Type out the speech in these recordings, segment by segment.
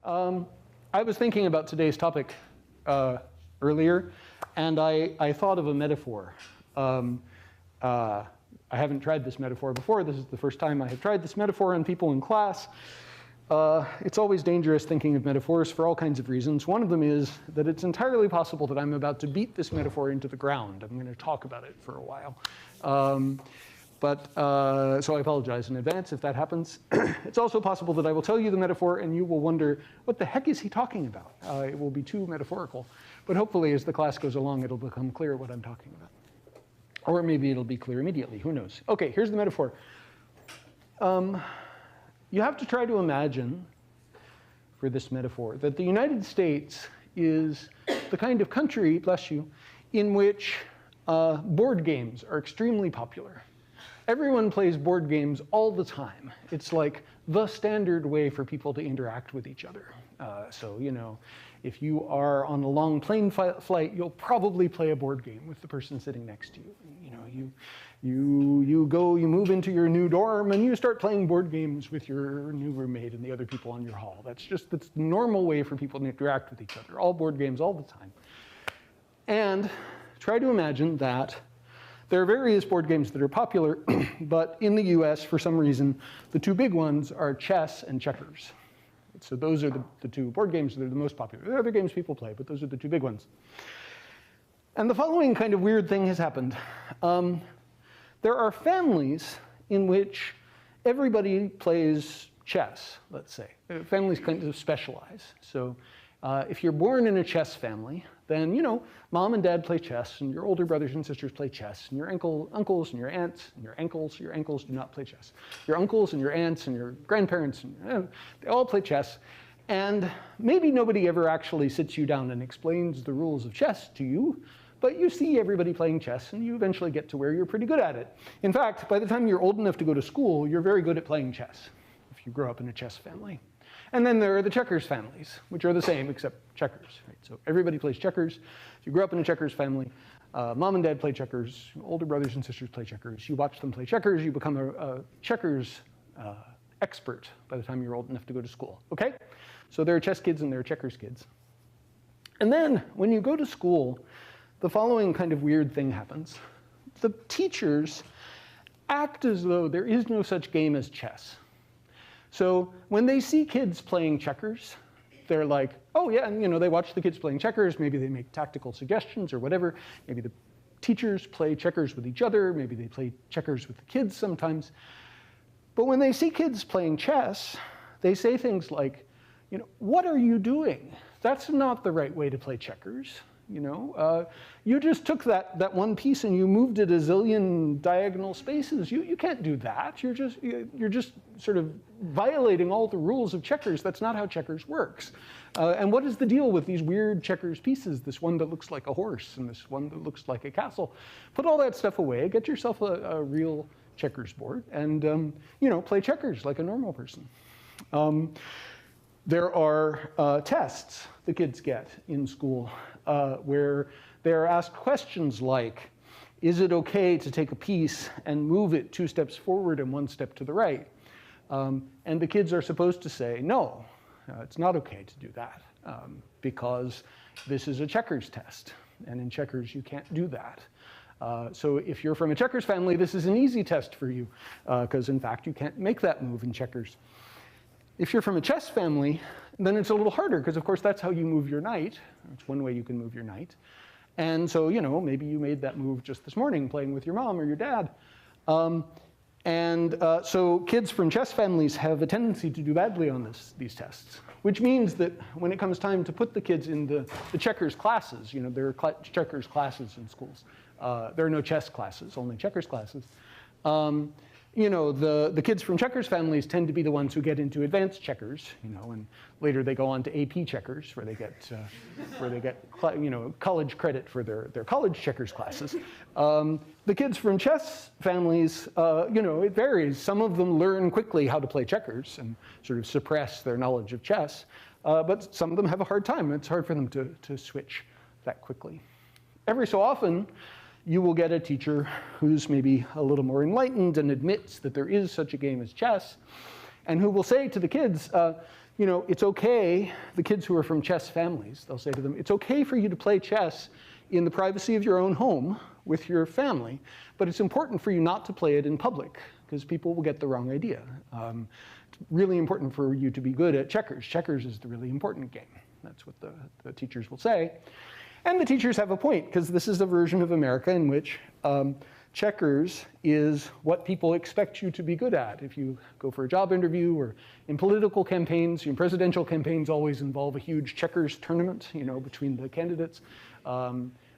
I was thinking about today's topic earlier, and I thought of a metaphor. I haven't tried this metaphor before. This is the first time I have tried this metaphor on people in class. It's always dangerous thinking of metaphors for all kinds of reasons. One of them is that it's entirely possible that I'm about to beat this metaphor into the ground. I'm going to talk about it for a while. So I apologize in advance if that happens. It's also possible that I will tell you the metaphor and you will wonder, what the heck is he talking about? It will be too metaphorical. But hopefully as the class goes along, it'll become clear what I'm talking about. Or maybe it'll be clear immediately, who knows? Okay, here's the metaphor. You have to try to imagine, for this metaphor, that the United States is the kind of country, bless you, in which board games are extremely popular. Everyone plays board games all the time. It's like the standard way for people to interact with each other. So, you know, if you are on a long plane flight, you'll probably play a board game with the person sitting next to you. You know, you move into your new dorm and you start playing board games with your new roommate and the other people in your hall. That's the normal way for people to interact with each other. All board games all the time. And try to imagine that there are various board games that are popular, but in the US, for some reason, the two big ones are chess and checkers. So those are the two board games that are the most popular. There are other games people play, but those are the two big ones. And the following kind of weird thing has happened. There are families in which everybody plays chess, let's say. Families kind of specialize. So if you're born in a chess family, then, you know, mom and dad play chess, and your older brothers and sisters play chess, and your uncles and your aunts and your uncles do not play chess. Your uncles and your aunts and your grandparents, they all play chess. And maybe nobody ever actually sits you down and explains the rules of chess to you, but you see everybody playing chess, and you eventually get to where you're pretty good at it. In fact, by the time you're old enough to go to school, you're very good at playing chess, if you grow up in a chess family. And then there are the checkers families, which are the same except checkers. Right? So everybody plays checkers. If you grew up in a checkers family, mom and dad play checkers, older brothers and sisters play checkers. You watch them play checkers, you become a checkers expert by the time you're old enough to go to school. Okay? So there are chess kids and there are checkers kids. And then when you go to school, the following kind of weird thing happens. The teachers act as though there is no such game as chess. So when they see kids playing checkers, they're like, oh yeah, and you know, they watch the kids playing checkers, maybe they make tactical suggestions or whatever, maybe the teachers play checkers with each other, maybe they play checkers with the kids sometimes. But when they see kids playing chess, they say things like, you know, what are you doing? That's not the right way to play checkers. You know, you just took that one piece and you moved it a zillion diagonal spaces. You can't do that. You're just sort of violating all the rules of checkers. That's not how checkers works. And what is the deal with these weird checkers pieces? This one that looks like a horse and this one that looks like a castle. Put all that stuff away. Get yourself a real checkers board and you know, play checkers like a normal person. There are tests the kids get in school where they're asked questions like, is it okay to take a piece and move it 2 steps forward and 1 step to the right? And the kids are supposed to say, no, it's not okay to do that because this is a checkers test. And in checkers, you can't do that. So if you're from a checkers family, this is an easy test for you because in fact, you can't make that move in checkers. If you're from a chess family, then it's a little harder because of course that's how you move your knight. It's one way you can move your knight. And so, you know, maybe you made that move just this morning playing with your mom or your dad. So kids from chess families have a tendency to do badly on these tests, which means that when it comes time to put the kids in the checkers classes, you know, there are checkers classes in schools. There are no chess classes, only checkers classes. You know, the kids from checkers families tend to be the ones who get into advanced checkers, you know, and later they go on to AP checkers where they get you know, college credit for their college checkers classes. The kids from chess families, you know, it varies. Some of them learn quickly how to play checkers and sort of suppress their knowledge of chess, but some of them have a hard time. It's hard for them to switch that quickly. Every so often, you will get a teacher who's maybe a little more enlightened and admits that there is such a game as chess, and who will say to the kids, you know, it's okay, the kids who are from chess families, they'll say to them, it's okay for you to play chess in the privacy of your own home with your family, but it's important for you not to play it in public because people will get the wrong idea. It's really important for you to be good at checkers. Checkers is the really important game. That's what the teachers will say. And the teachers have a point, because this is a version of America in which checkers is what people expect you to be good at. If you go for a job interview or in political campaigns, presidential campaigns always involve a huge checkers tournament, you know, between the candidates.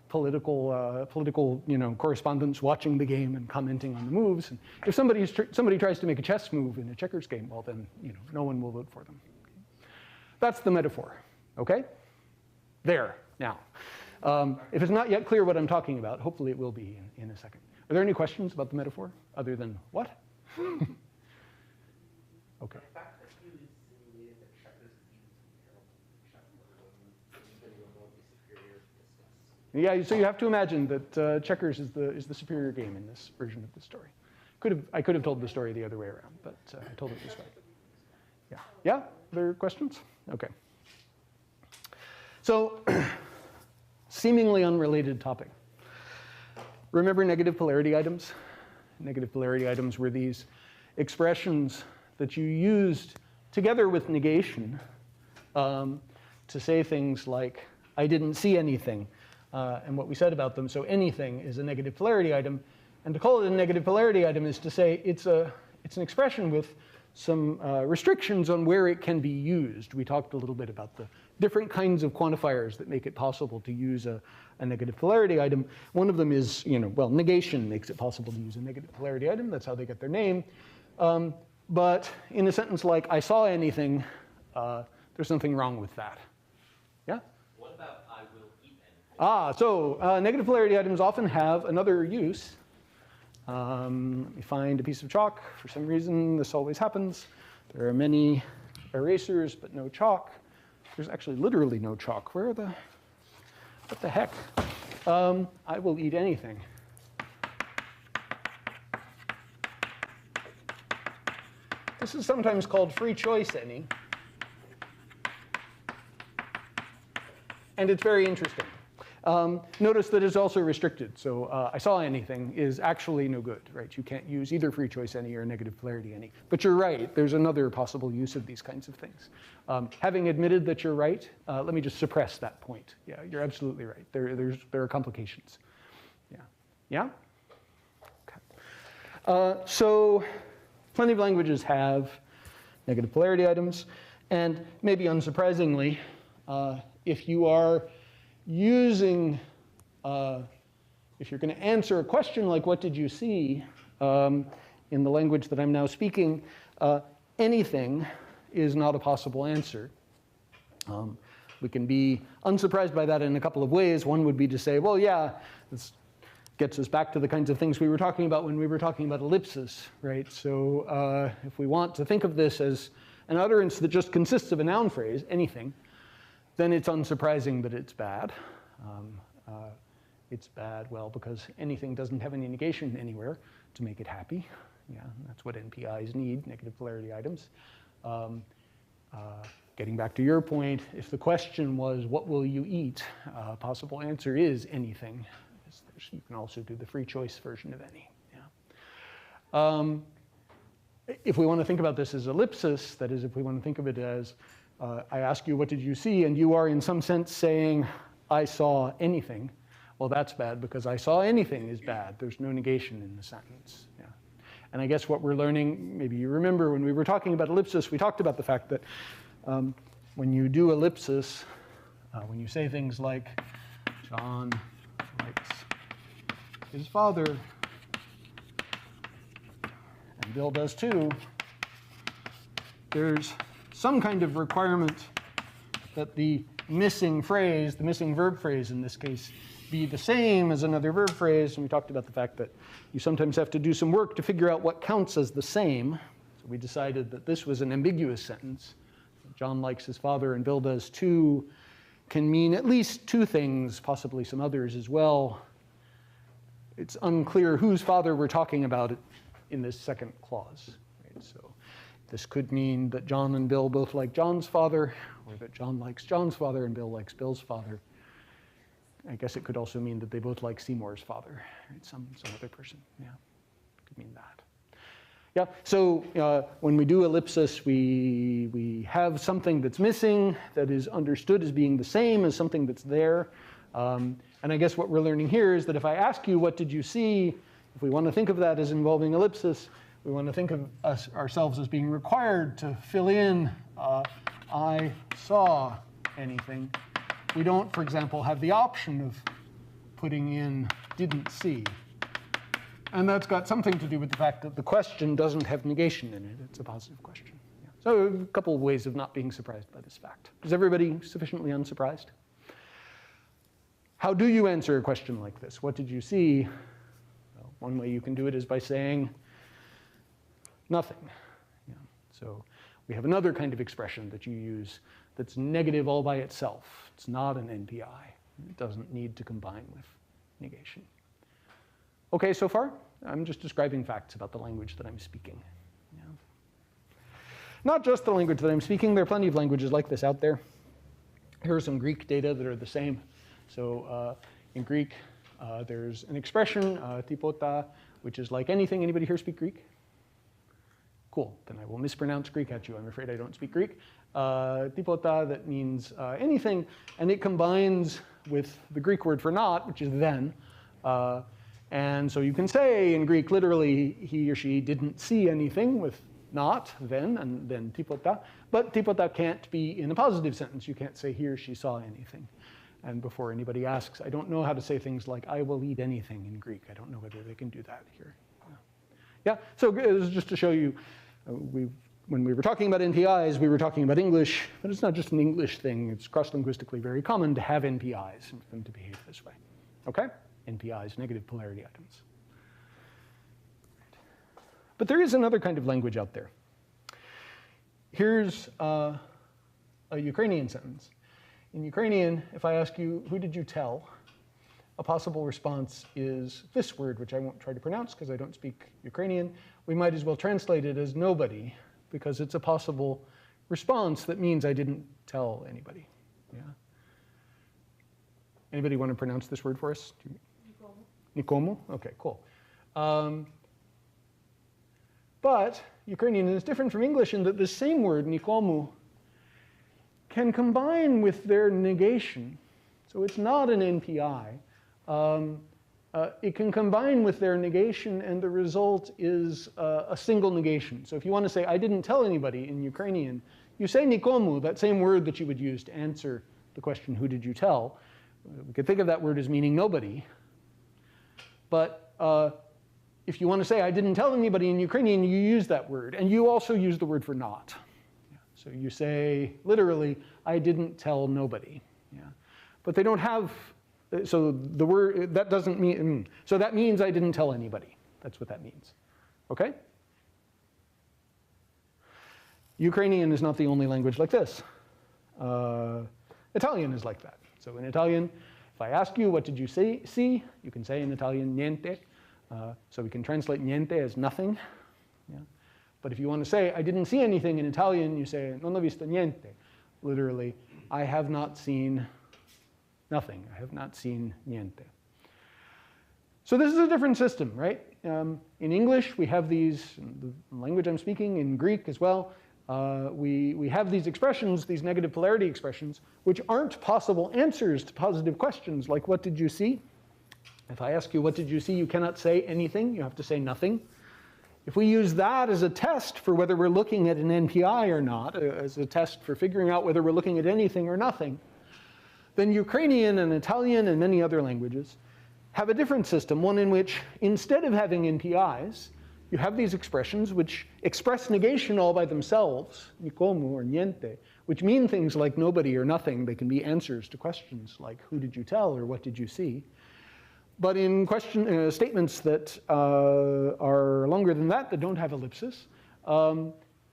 Political correspondents watching the game and commenting on the moves. And if somebody tries to make a chess move in a checkers game, well then, you know, no one will vote for them. That's the metaphor, okay? There, now. If it's not yet clear what I'm talking about, hopefully it will be in a second. Are there any questions about the metaphor other than what? Okay. The fact that you insinuated that checkers is even terrible chess Yeah, so you have to imagine that checkers is the superior game in this version of the story. I could have told the story the other way around, but I told it this way. Yeah. Yeah? Other questions? Okay. So, seemingly unrelated topic. Remember negative polarity items? Negative polarity items were these expressions that you used together with negation to say things like, I didn't see anything, and what we said about them. So anything is a negative polarity item. And to call it a negative polarity item is to say it's an expression with some restrictions on where it can be used. We talked a little bit about the different kinds of quantifiers that make it possible to use a negative polarity item. One of them is, negation makes it possible to use a negative polarity item. That's how they get their name. But in a sentence like, I saw anything, there's nothing wrong with that. Yeah? What about I will eat anything? So negative polarity items often have another use. Let me find a piece of chalk. For some reason, this always happens. There are many erasers, but no chalk. There's actually literally no chalk. What the heck? I will eat anything. This is sometimes called free choice any. And it's very interesting. Notice that it's also restricted. So I saw anything is actually no good, right? You can't use either free choice any or negative polarity any. But you're right, there's another possible use of these kinds of things. Having admitted that you're right, let me just suppress that point. Yeah, you're absolutely right. There are complications. Yeah? Yeah? Okay. So plenty of languages have negative polarity items. And maybe unsurprisingly, if you are using, if you're going to answer a question like, what did you see, in the language that I'm now speaking, anything is not a possible answer. We can be unsurprised by that in a couple of ways. One would be to say, well, yeah, this gets us back to the kinds of things we were talking about when we were talking about ellipsis, right? So if we want to think of this as an utterance that just consists of a noun phrase, anything, then it's unsurprising that it's bad. It's bad, well, because anything doesn't have any negation anywhere to make it happy. Yeah, that's what NPIs need, negative polarity items. Getting back to your point, if the question was, what will you eat? Possible answer is anything. You can also do the free choice version of any. Yeah. If we want to think about this as ellipsis, that is, if we want to think of it as, I ask you, what did you see? And you are, in some sense, saying, I saw anything. Well, that's bad, because I saw anything is bad. There's no negation in the sentence. Yeah. And I guess what we're learning, maybe you remember when we were talking about ellipsis, we talked about the fact that when you do ellipsis, when you say things like, John likes his father, and Bill does too, there's some kind of requirement that the missing phrase, the missing verb phrase in this case, be the same as another verb phrase. And we talked about the fact that you sometimes have to do some work to figure out what counts as the same. So we decided that this was an ambiguous sentence. John likes his father and Bill does too can mean at least two things, possibly some others as well. It's unclear whose father we're talking about in this second clause. Right? So This could mean that John and Bill both like John's father, or that John likes John's father and Bill likes Bill's father. I guess it could also mean that they both like Seymour's father, right? Some other person, yeah, it could mean that. Yeah, so when we do ellipsis, we have something that's missing that is understood as being the same as something that's there. And I guess what we're learning here is that if I ask you, what did you see? If we want to think of that as involving ellipsis, we want to think of ourselves as being required to fill in I saw anything. We don't, for example, have the option of putting in didn't see. And that's got something to do with the fact that the question doesn't have negation in it. It's a positive question. Yeah. So a couple of ways of not being surprised by this fact. Is everybody sufficiently unsurprised? How do you answer a question like this? What did you see? Well, one way you can do it is by saying nothing. Yeah. So we have another kind of expression that you use that's negative all by itself. It's not an NPI. It doesn't need to combine with negation. Okay, so far? I'm just describing facts about the language that I'm speaking. Yeah. Not just the language that I'm speaking. There are plenty of languages like this out there. Here are some Greek data that are the same. So in Greek, there's an expression, typota, which is like anything. Anybody here speak Greek? Cool. Then I will mispronounce Greek at you. I'm afraid I don't speak Greek. Typota, that means anything. And it combines with the Greek word for not, which is then. And so you can say in Greek, literally, he or she didn't see anything with not, then, and then typota. But typota can't be in a positive sentence. You can't say he or she saw anything. And before anybody asks, I don't know how to say things like, I will eat anything in Greek. I don't know whether they can do that here. Yeah, so this is just to show you, when we were talking about NPIs, we were talking about English, but it's not just an English thing. It's cross-linguistically very common to have NPIs and for them to behave this way. Okay? NPIs, negative polarity items. But there is another kind of language out there. Here's a Ukrainian sentence. In Ukrainian, if I ask you, who did you tell? A possible response is this word, which I won't try to pronounce because I don't speak Ukrainian. We might as well translate it as nobody, because it's a possible response that means I didn't tell anybody. Yeah. Anybody want to pronounce this word for us? Nikomu? Okay, cool. But Ukrainian is different from English in that the same word, nikomu, can combine with their negation. So it's not an NPI. It can combine with their negation, and the result is a single negation. So if you want to say, I didn't tell anybody in Ukrainian, you say nikomu, that same word that you would use to answer the question, who did you tell? We could think of that word as meaning nobody. But if you want to say, I didn't tell anybody in Ukrainian, you use that word. And you also use the word for not. Yeah. So you say, literally, I didn't tell nobody. Yeah. But they don't have, so the word, that doesn't mean, so that means I didn't tell anybody. That's what that means. Okay? Ukrainian is not the only language like this. Italian is like that. So in Italian, if I ask you, what did you see? You can say in Italian, niente. So we can translate niente as nothing. Yeah. But if you want to say, I didn't see anything in Italian, you say, non ho visto niente. Literally, I have not seen nothing. I have not seen niente. So this is a different system, right? In English, we have these, in the language I'm speaking, in Greek as well, we have these expressions, these negative polarity expressions, which aren't possible answers to positive questions like, what did you see? If I ask you, what did you see? You cannot say anything. You have to say nothing. If we use that as a test for whether we're looking at an NPI or not, as a test for figuring out whether we're looking at anything or nothing, then Ukrainian and Italian and many other languages have a different system, one in which instead of having NPIs, you have these expressions which express negation all by themselves, nikomu or niente, which mean things like nobody or nothing. They can be answers to questions like, who did you tell or what did you see? But in statements that are longer than that don't have ellipsis,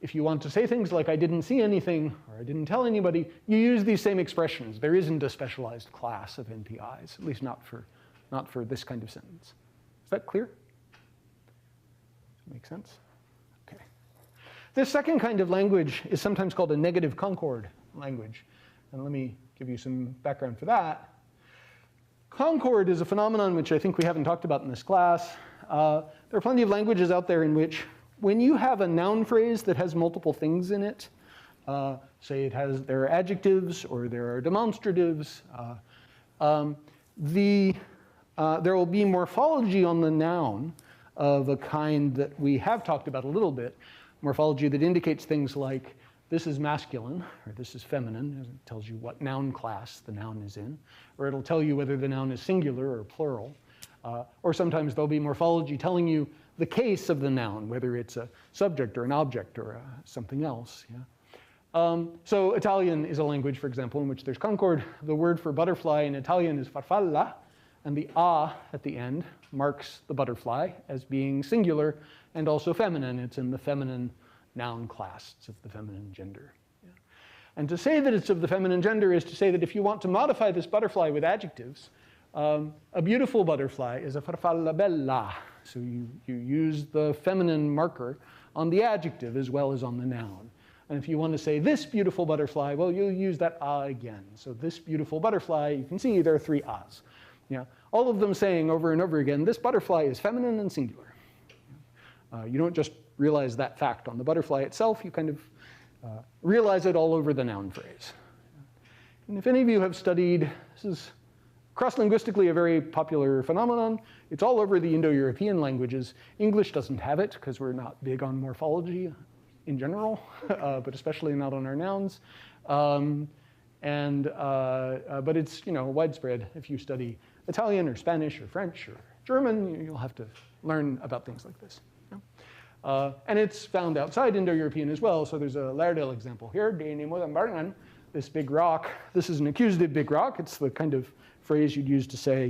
if you want to say things like, I didn't see anything, or I didn't tell anybody, you use these same expressions. There isn't a specialized class of NPIs, at least not for this kind of sentence. Is that clear? Make sense? Okay. This second kind of language is sometimes called a negative concord language. And let me give you some background for that. Concord is a phenomenon which I think we haven't talked about in this class. There are plenty of languages out there in which when you have a noun phrase that has multiple things in it, say there are adjectives or there are demonstratives, there will be morphology on the noun of a kind that we have talked about a little bit, morphology that indicates things like this is masculine or this is feminine. It tells you what noun class the noun is in, or it'll tell you whether the noun is singular or plural. Or sometimes there'll be morphology telling you the case of the noun, whether it's a subject or an object or something else. Yeah? So Italian is a language, for example, in which there's concord. The word for butterfly in Italian is farfalla, and the a at the end marks the butterfly as being singular and also feminine. It's in the feminine noun class. It's of the feminine gender. Yeah. And to say that it's of the feminine gender is to say that if you want to modify this butterfly with adjectives, a beautiful butterfly is a farfalla bella. So you use the feminine marker on the adjective as well as on the noun. And if you want to say this beautiful butterfly, well, you'll use that a again. So this beautiful butterfly, you can see there are 3 a's. Yeah, all of them saying over and over again, this butterfly is feminine and singular. You don't just realize that fact on the butterfly itself, you kind of realize it all over the noun phrase. And if any of you have studied, this is cross-linguistically a very popular phenomenon. It's all over the Indo-European languages. English doesn't have it because we're not big on morphology in general, but especially not on our nouns. But it's widespread. If you study Italian or Spanish or French or German, you'll have to learn about things like this. Yeah? And it's found outside Indo-European as well. So there's a Lairdale example here. This big rock. This is an accusative big rock. It's the kind of phrase you'd use to say,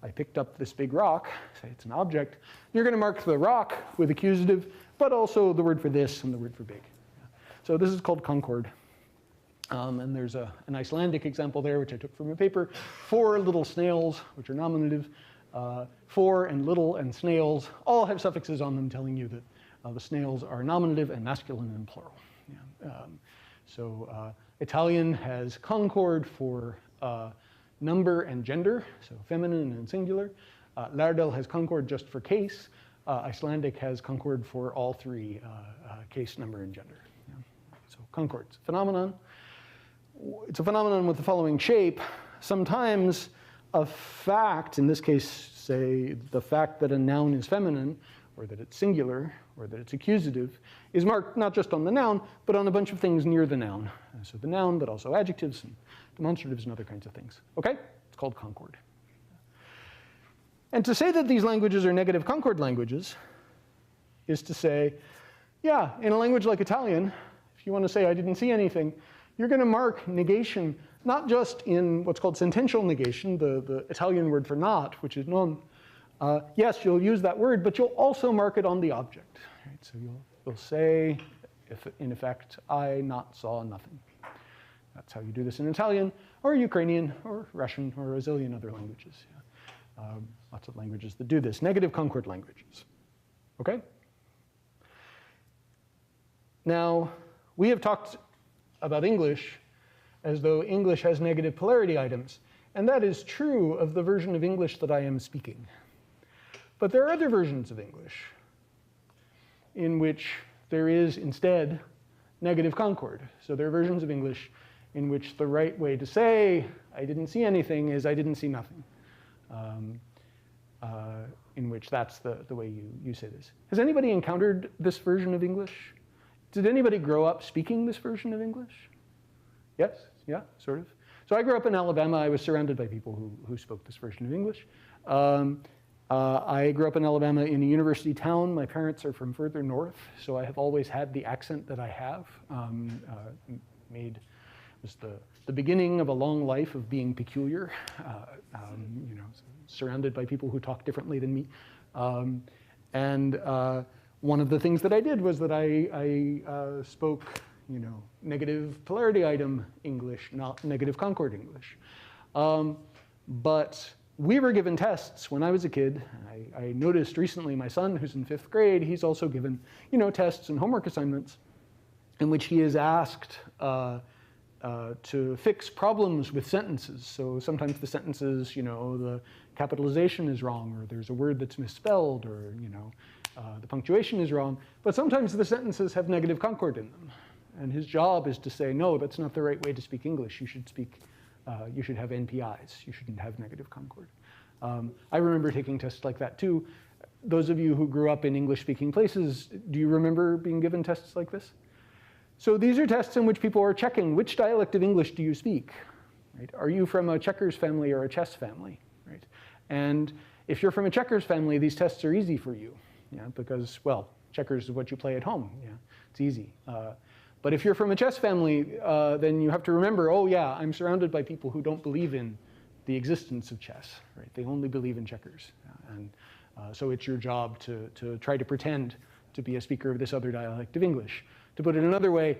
I picked up this big rock. Say it's an object. You're going to mark the rock with accusative, but also the word for this and the word for big. So this is called concord. And there's an Icelandic example there, which I took from a paper. 4 little snails, which are nominative. 4 and little and snails all have suffixes on them telling you that the snails are nominative and masculine and plural. Yeah. Italian has concord for number and gender, so feminine and singular. Lairdale has concord just for case. Icelandic has concord for all 3, case, number, and gender. Yeah. So concord's a phenomenon. It's a phenomenon with the following shape. Sometimes a fact, in this case, say the fact that a noun is feminine, or that it's singular, or that it's accusative, is marked not just on the noun, but on a bunch of things near the noun. So the noun, but also adjectives and demonstratives and other kinds of things. Okay? It's called concord. And to say that these languages are negative concord languages is to say, yeah, in a language like Italian, if you want to say I didn't see anything, you're going to mark negation not just in what's called sentential negation, the Italian word for not, which is non. Yes, you'll use that word, but you'll also mark it on the object. Right? So you'll say, in effect, I not saw nothing. That's how you do this in Italian, or Ukrainian, or Russian, or a zillion other languages. Yeah. Lots of languages that do this, negative concord languages. Okay? Now, we have talked about English as though English has negative polarity items. And that is true of the version of English that I am speaking. But there are other versions of English in which there is instead negative concord. So there are versions of English in which the right way to say I didn't see anything is I didn't see nothing. In which that's the way you say this. Has anybody encountered this version of English? Did anybody grow up speaking this version of English? Yes? Yeah, sort of. So I grew up in Alabama. I was surrounded by people who spoke this version of English. I grew up in Alabama in a university town. My parents are from further north, so I have always had the accent that I have. Was the beginning of a long life of being peculiar, surrounded by people who talk differently than me. One of the things that I did was that I spoke, negative polarity item English, not negative concord English. But we were given tests when I was a kid. I noticed recently my son, who's in 5th grade, he's also given, tests and homework assignments in which he is asked to fix problems with sentences. So sometimes the sentences, the capitalization is wrong, or there's a word that's misspelled, or the punctuation is wrong. But sometimes the sentences have negative concord in them. And his job is to say, no, that's not the right way to speak English. You should have NPIs. You shouldn't have negative concord. I remember taking tests like that too. Those of you who grew up in English-speaking places, do you remember being given tests like this? So these are tests in which people are checking which dialect of English do you speak. Right? Are you from a checkers family or a chess family? Right? And if you're from a checkers family, these tests are easy for you, because, well, checkers is what you play at home. It's easy. But if you're from a chess family, then you have to remember, oh yeah, I'm surrounded by people who don't believe in the existence of chess. Right? They only believe in checkers. So it's your job to try to pretend to be a speaker of this other dialect of English. To put it another way,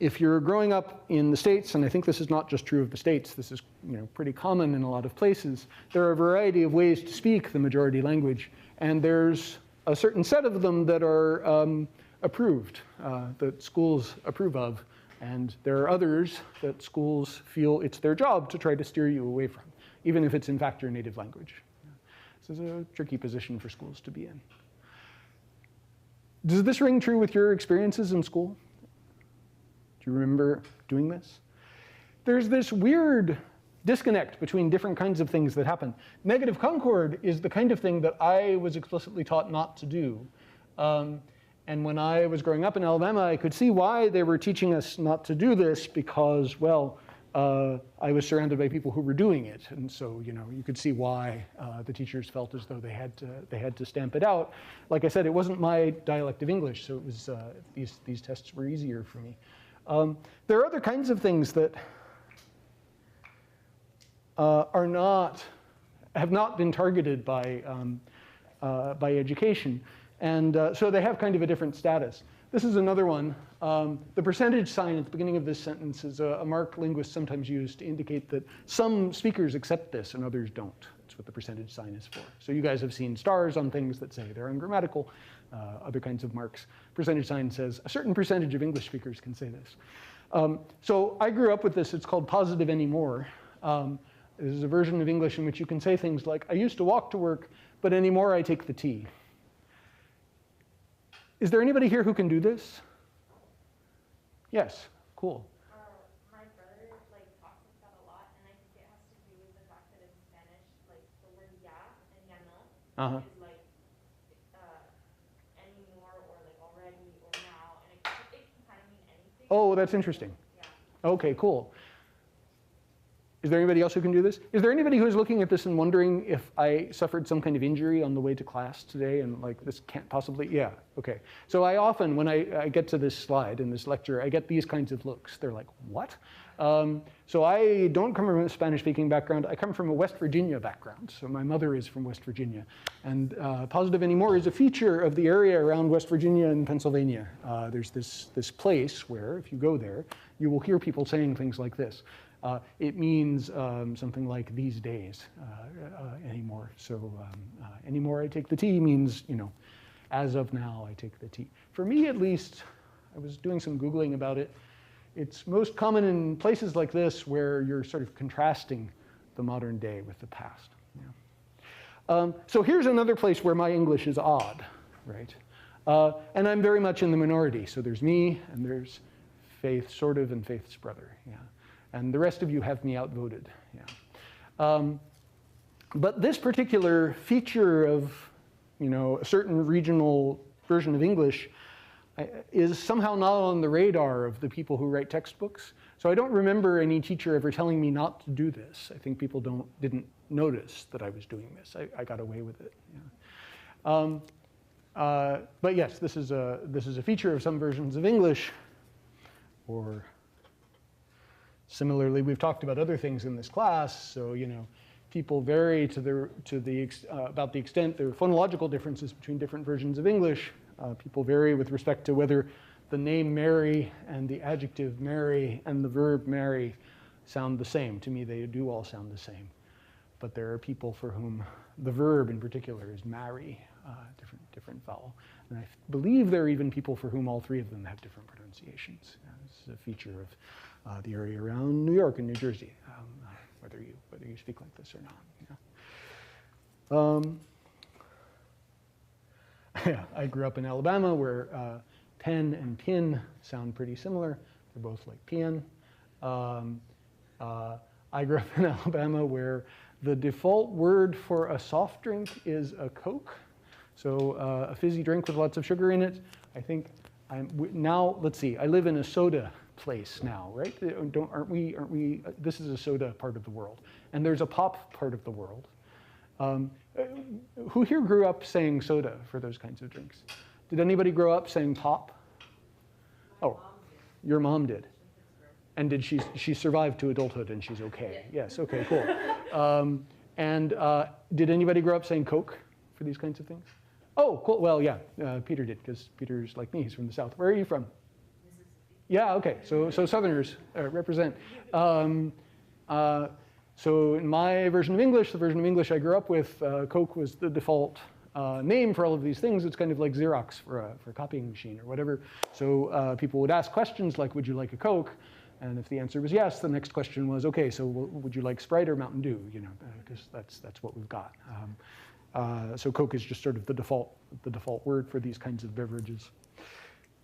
if you're growing up in the States, and I think this is not just true of the States, this is pretty common in a lot of places, there are a variety of ways to speak the majority language, and there's a certain set of them that are approved, that schools approve of, and there are others that schools feel it's their job to try to steer you away from, even if it's in fact your native language. This is a tricky position for schools to be in. Does this ring true with your experiences in school? Do you remember doing this? There's this weird disconnect between different kinds of things that happen. Negative concord is the kind of thing that I was explicitly taught not to do. And when I was growing up in Alabama, I could see why they were teaching us not to do this because, well, I was surrounded by people who were doing it. And so, you could see why the teachers felt as though they had to stamp it out. Like I said, it wasn't my dialect of English, so it was, these tests were easier for me. There are other kinds of things that have not been targeted by education. And so they have kind of a different status. This is another one. The percentage sign at the beginning of this sentence is a mark linguists sometimes use to indicate that some speakers accept this and others don't. That's what the percentage sign is for. So you guys have seen stars on things that say they're ungrammatical, other kinds of marks. Percentage sign says a certain percentage of English speakers can say this. So I grew up with this. It's called positive anymore. This is a version of English in which you can say things like, I used to walk to work, but anymore I take the T. Is there anybody here who can do this? Yes, cool. My brother talks about that a lot, and I think it has to do with the fact that in Spanish, the word ya and ya no is anymore or already or now, and it can kind of mean anything. Oh, that's interesting. Yeah. Okay, cool. Is there anybody else who can do this? Is there anybody who is looking at this and wondering if I suffered some kind of injury on the way to class today and this can't possibly, yeah, okay. So I often, when I get to this slide in this lecture, I get these kinds of looks. They're like, what? So I don't come from a Spanish-speaking background. I come from a West Virginia background. So my mother is from West Virginia. And positive anymore is a feature of the area around West Virginia and Pennsylvania. There's this place where, if you go there, you will hear people saying things like this. It means something like these days anymore. So anymore I take the T means, as of now I take the T. For me at least, I was doing some Googling about it. It's most common in places like this where you're sort of contrasting the modern day with the past. So here's another place where my English is odd, right? And I'm very much in the minority. So there's me and there's Faith, sort of, and Faith's brother, yeah. And the rest of you have me outvoted. Yeah. But this particular feature of a certain regional version of English is somehow not on the radar of the people who write textbooks. So I don't remember any teacher ever telling me not to do this. I think people didn't notice that I was doing this. I got away with it. Yeah. But yes, this is a feature of some versions of English, or similarly, we've talked about other things in this class. So people vary about the extent there are phonological differences between different versions of English. People vary with respect to whether the name Mary and the adjective marry and the verb marry sound the same. To me, they do all sound the same. but there are people for whom the verb in particular is marry, different vowel. And I believe there are even people for whom all three of them have different pronunciations. This is a feature of the area around New York and New Jersey, whether you speak like this or not. Yeah, I grew up in Alabama where pen and pin sound pretty similar. They're both like pien. I grew up in Alabama where the default word for a soft drink is a Coke. So a fizzy drink with lots of sugar in it. I think now, let's see, I live in a soda place now, right? Aren't we, this is a soda part of the world. And there's a pop part of the world. Who here grew up saying soda for those kinds of drinks? Did anybody grow up saying pop? Oh, your mom did. And did she survived to adulthood and she's okay? Yes, okay, cool. Did anybody grow up saying Coke for these kinds of things? Oh, cool. Well, yeah, Peter did, because Peter's like me. He's from the South. Where are you from? Mississippi. Yeah, okay. So Southerners represent. So in my version of English, the version of English I grew up with, Coke was the default name for all of these things. It's kind of like Xerox for a copying machine or whatever. So people would ask questions like, would you like a Coke? And if the answer was yes, the next question was, okay, so would you like Sprite or Mountain Dew? You know, because that's what we've got. So Coke is just sort of the default word for these kinds of beverages.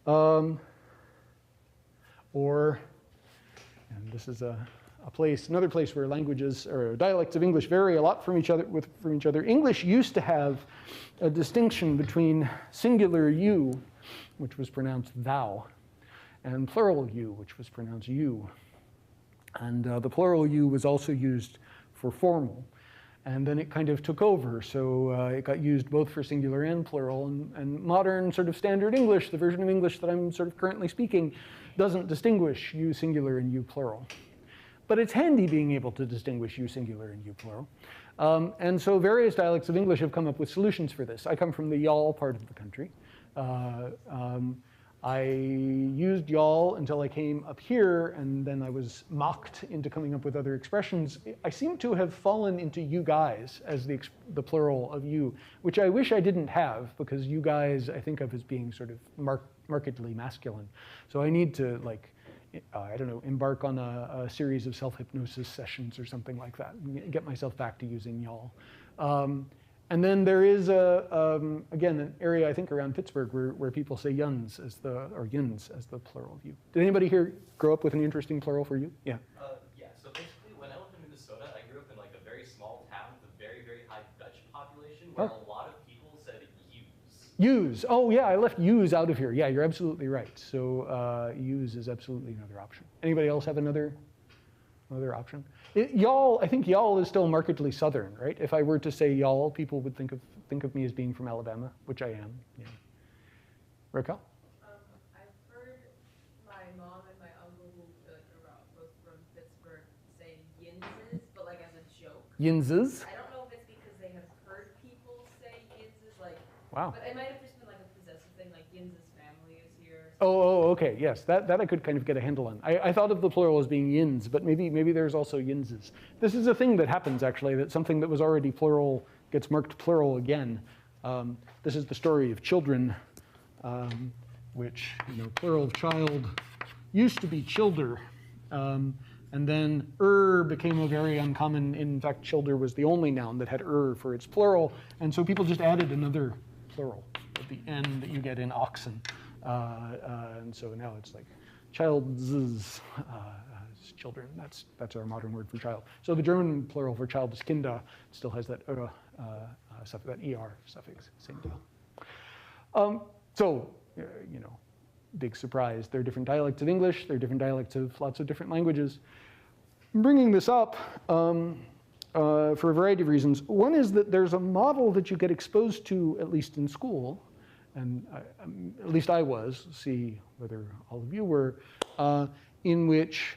And this is another place where languages or dialects of English vary a lot from each other. English used to have a distinction between singular you, which was pronounced thou, and plural you, which was pronounced you. And the plural you was also used for formal. And then it kind of took over, so it got used both for singular and plural. And modern sort of standard English, the version of English that I'm sort of currently speaking, doesn't distinguish you singular and you plural. But it's handy being able to distinguish you singular and you plural. And so various dialects of English have come up with solutions for this. I come from the y'all part of the country. I used y'all until I came up here, and then I was mocked into coming up with other expressions. I seem to have fallen into you guys as the plural of you, which I wish I didn't have, because you guys I think of as being sort of markedly masculine. So I need to, like, I don't know, embark on a series of self-hypnosis sessions or something like that, and get myself back to using y'all. And then there is, again, an area, I think, around Pittsburgh where people say yuns as the plural of you. Did anybody here grow up with an interesting plural for you? Yeah. Yeah, so basically, when I lived in Minnesota, I grew up in like a very small town with a very, very high Dutch population where a lot of people said use. Use. Oh, yeah, I left use out of here. Yeah, you're absolutely right. So use is absolutely another option. Anybody else have another option? Y'all, I think y'all is still markedly Southern, right? If I were to say y'all, people would think of me as being from Alabama, which I am. Yeah. Raquel? I've heard my mom and my uncle who are both from Pittsburgh say yinzes, but like as a joke. Yinzes? I don't know if it's because they have heard people say yinzes, like. Wow. But it might have just been like a possessive thing, like yinzes family is here. Oh, okay, yes, that I could kind of get a handle on. I thought of the plural as being yins, but maybe there's also yinzes. This is a thing that happens, actually, that something that was already plural gets marked plural again. This is the story of children, which, plural of child used to be childer, and then became a very uncommon. In fact, childer was the only noun that had for its plural, and so people just added another plural at the end that you get in oxen. And so now it's like child's, children. That's our modern word for child. So the German plural for child is Kinder. It still has that that er suffix. Same deal. Big surprise. There are different dialects of English. There are different dialects of lots of different languages. I'm bringing this up for a variety of reasons. One is that there's a model that you get exposed to, at least in school, and at least I was, see whether all of you were, in which,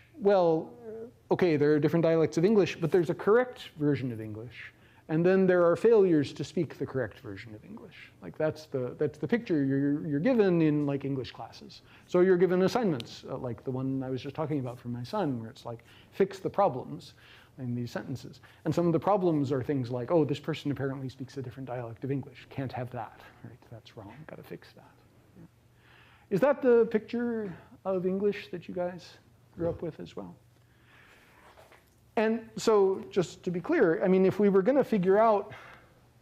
okay, there are different dialects of English, but there's a correct version of English, and then there are failures to speak the correct version of English. Like that's the picture you're given in like English classes. So you're given assignments, like the one I was just talking about from my son, where it's like, fix the problems. in these sentences. And some of the problems are things like, oh, this person apparently speaks a different dialect of English. Can't have that, right? That's wrong, got to fix that. Is that the picture of English that you guys grew up with as well? And so just to be clear, I mean, if we were going to figure out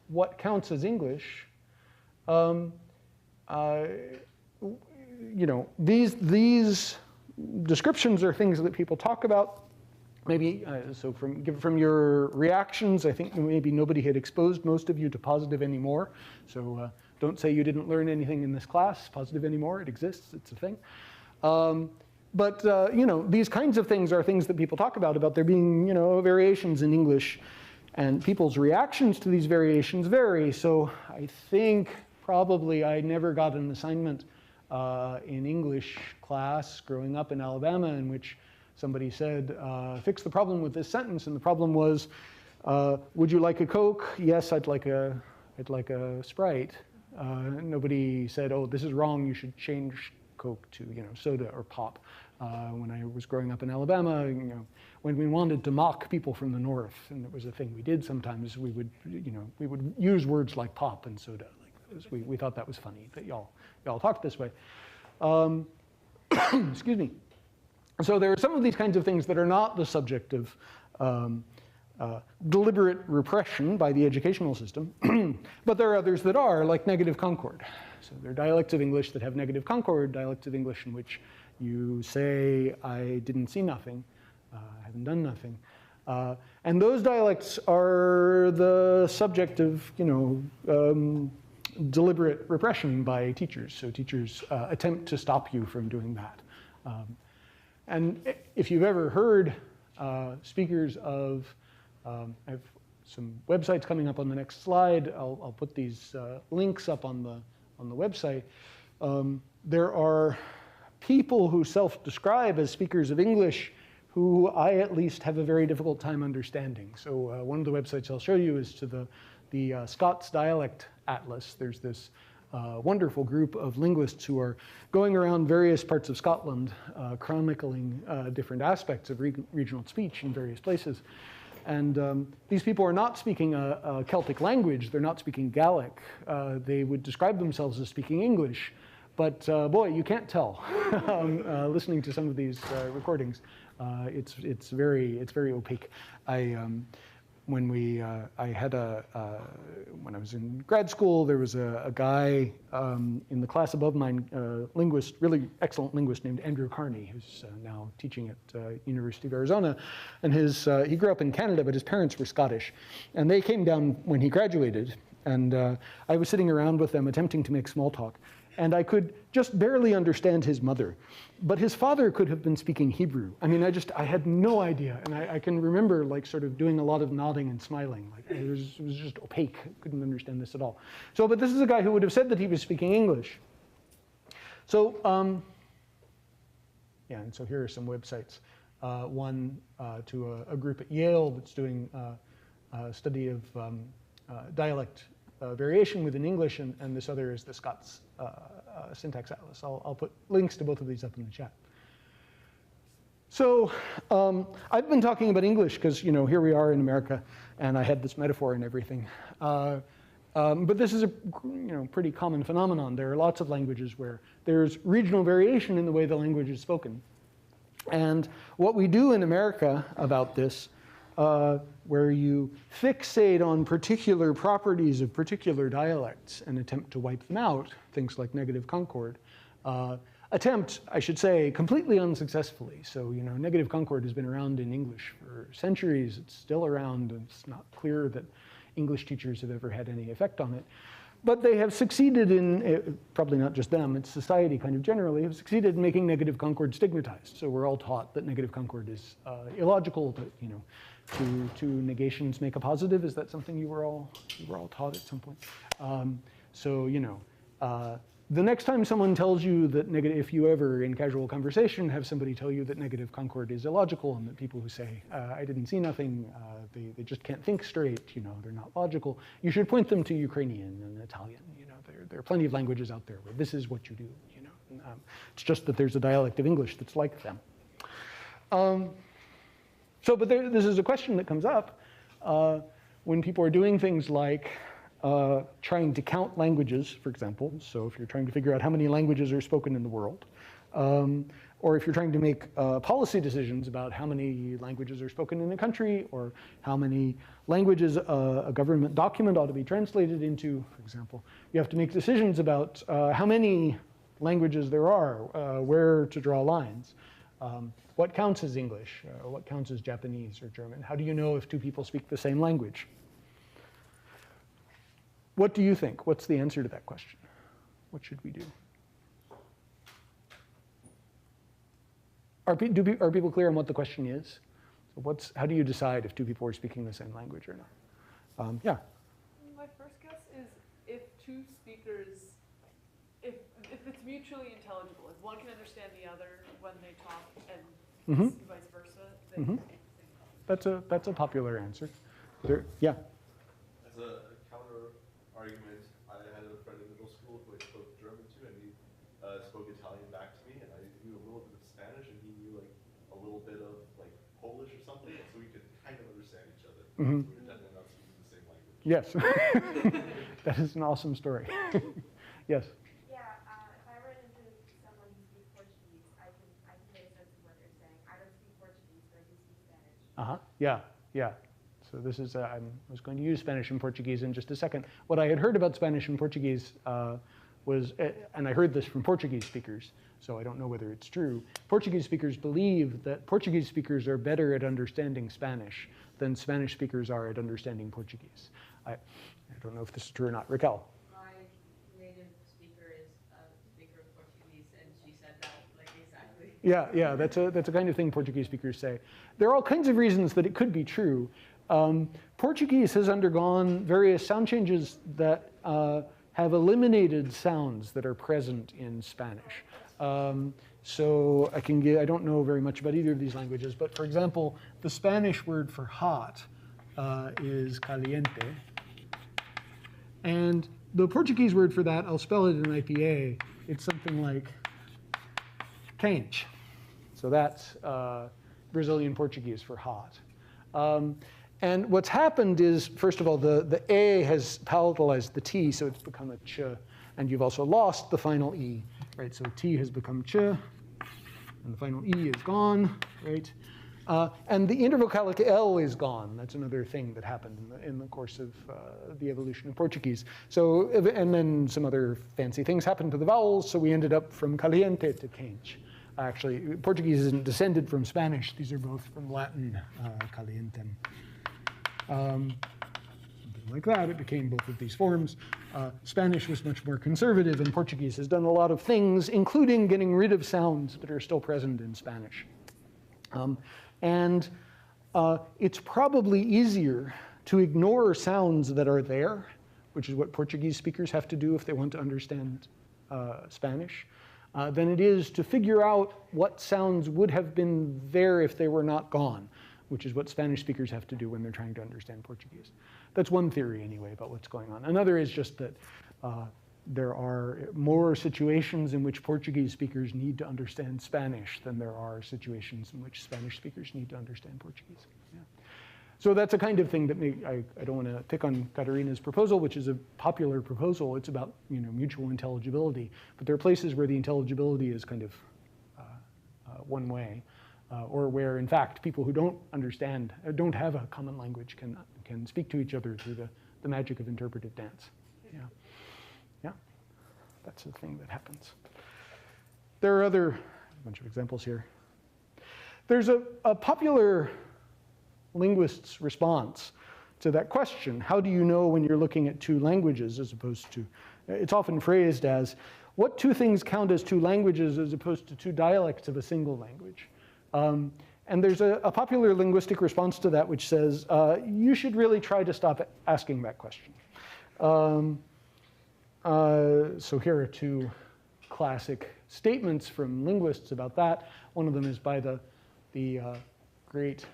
what counts as English, you know, these descriptions are things that people talk about. Maybe, so from your reactions, I think maybe nobody had exposed most of you to positive anymore. So don't say you didn't learn anything in this class. Positive anymore, it exists, it's a thing. But you know, these kinds of things are things that people talk about there being, you know, variations in English, and people's reactions to these variations vary. So I think probably I never got an assignment in English class growing up in Alabama in which somebody said, fix the problem with this sentence, and the problem was, would you like a Coke? Yes, I'd like a Sprite. Nobody said, oh, this is wrong, you should change Coke to, you know, soda or pop. When I was growing up in Alabama, you know, when we wanted to mock people from the north, and it was a thing we did sometimes, we would, you know, we would use words like pop and soda. Like we thought that was funny that y'all talked this way. Excuse me. So there are some of these kinds of things that are not the subject of deliberate repression by the educational system, but there are others that are, like negative concord. So there are dialects of English that have negative concord, dialects of English in which you say, I didn't see nothing, I haven't done nothing. And those dialects are the subject of, you know, deliberate repression by teachers. So teachers attempt to stop you from doing that. And if you've ever heard speakers of, I have some websites coming up on the next slide. I'll put these links up on the website. There are people who self-describe as speakers of English who I at least have a very difficult time understanding. So one of the websites I'll show you is to the Scots Dialect Atlas. There's this wonderful group of linguists who are going around various parts of Scotland, chronicling different aspects of regional speech in various places. And these people are not speaking a Celtic language. They're not speaking Gaelic. They would describe themselves as speaking English. But boy, you can't tell listening to some of these recordings. It's very opaque. When I was in grad school, there was a guy in the class above mine, linguist, really excellent linguist named Andrew Carney, who's now teaching at University of Arizona. And he grew up in Canada, but his parents were Scottish. And they came down when he graduated. And I was sitting around with them attempting to make small talk. And I could just barely understand his mother. But his father could have been speaking Hebrew. I mean, I had no idea. And I can remember like sort of doing a lot of nodding and smiling. Like it was just opaque. Couldn't understand this at all. So, but this is a guy who would have said that he was speaking English. So, yeah, and so here are some websites. One to a group at Yale that's doing a study of dialect variation within English, and this other is the Scots Syntax Atlas. I'll put links to both of these up in the chat. So I've been talking about English because, you know, here we are in America, and I had this metaphor and everything. But this is a pretty common phenomenon. There are lots of languages where there's regional variation in the way the language is spoken. And what we do in America about this, where you fixate on particular properties of particular dialects and attempt to wipe them out, things like negative concord, attempt, I should say, completely unsuccessfully. So, you know, negative concord has been around in English for centuries. It's still around, and it's not clear that English teachers have ever had any effect on it. But they have succeeded in, probably not just them, it's society kind of generally, have succeeded in making negative concord stigmatized. So we're all taught that negative concord is illogical, that, you know, two negations make a positive. Is that something you were all taught at some point? So, you know, the next time someone tells you that if you ever in casual conversation have somebody tell you that negative concord is illogical, and that people who say, I didn't see nothing, they just can't think straight, you know, they're not logical, you should point them to Ukrainian and Italian. You know, there are plenty of languages out there where this is what you do, you know. It's just that there's a dialect of English that's like them. So, but this is a question that comes up when people are doing things like trying to count languages, for example. So if you're trying to figure out how many languages are spoken in the world, or if you're trying to make policy decisions about how many languages are spoken in a country, or how many languages a government document ought to be translated into, for example, you have to make decisions about how many languages there are, where to draw lines. What counts as English? What counts as Japanese or German? How do you know if two people speak the same language? What do you think? What's the answer to that question? What should we do? Are people clear on what the question is? So how do you decide if two people are speaking the same language or not? Yeah? My first guess is if two speakers, if it's mutually intelligible, if one can understand the other when they talk and vice versa, then they speak the same language. That's a popular answer. Yeah? As a counter argument, I had a friend in middle school who I spoke German to, and he spoke Italian back to me, and I knew a little bit of Spanish, and he knew like a little bit of like Polish or something, so we could kind of understand each other. Mm-hmm. So we were definitely not speaking the same language. Yes. That is an awesome story. Yes? Yeah, if I run into someone who speaks Portuguese, I can get a sense of what they're saying. I don't speak Portuguese, but I do speak Spanish. Yeah. So this is, I was going to use Spanish and Portuguese in just a second. What I had heard about Spanish and Portuguese was, and I heard this from Portuguese speakers, so I don't know whether it's true. Portuguese speakers believe that Portuguese speakers are better at understanding Spanish than Spanish speakers are at understanding Portuguese. I don't know if this is true or not. Raquel? My native speaker is a speaker of Portuguese, and she said that like exactly. Yeah, that's a kind of thing Portuguese speakers say. There are all kinds of reasons that it could be true. Portuguese has undergone various sound changes that have eliminated sounds that are present in Spanish. So I don't know very much about either of these languages, but for example, the Spanish word for hot is caliente. And the Portuguese word for that, I'll spell it in IPA, it's something like quente. So that's Brazilian Portuguese for hot. And what's happened is, first of all, the A has palatalized the T, so it's become a ch, and you've also lost the final E, right? So T has become ch, and the final E is gone, right? And the intervocalic L is gone. That's another thing that happened in the course of the evolution of Portuguese. So, and then some other fancy things happened to the vowels, so we ended up from caliente to quente. Actually, Portuguese isn't descended from Spanish. These are both from Latin, calientem. Something like that. It became both of these forms. Spanish was much more conservative, and Portuguese has done a lot of things, including getting rid of sounds that are still present in Spanish. It's probably easier to ignore sounds that are there, which is what Portuguese speakers have to do if they want to understand Spanish, than it is to figure out what sounds would have been there if they were not gone, which is what Spanish speakers have to do when they're trying to understand Portuguese. That's one theory, anyway, about what's going on. Another is just that there are more situations in which Portuguese speakers need to understand Spanish than there are situations in which Spanish speakers need to understand Portuguese. Yeah. So that's a kind of thing that I don't want to pick on Katarina's proposal, which is a popular proposal. It's about mutual intelligibility. But there are places where the intelligibility is kind of one way. Or where, in fact, people who don't understand, don't have a common language can speak to each other through the magic of interpretive dance. Yeah, that's the thing that happens. There are a bunch of examples here. There's a popular linguist's response to that question. How do you know when you're looking at two languages as opposed to, it's often phrased as, what two things count as two languages as opposed to two dialects of a single language? And there's a popular linguistic response to that which says, you should really try to stop asking that question. So here are two classic statements from linguists about that. One of them is by the great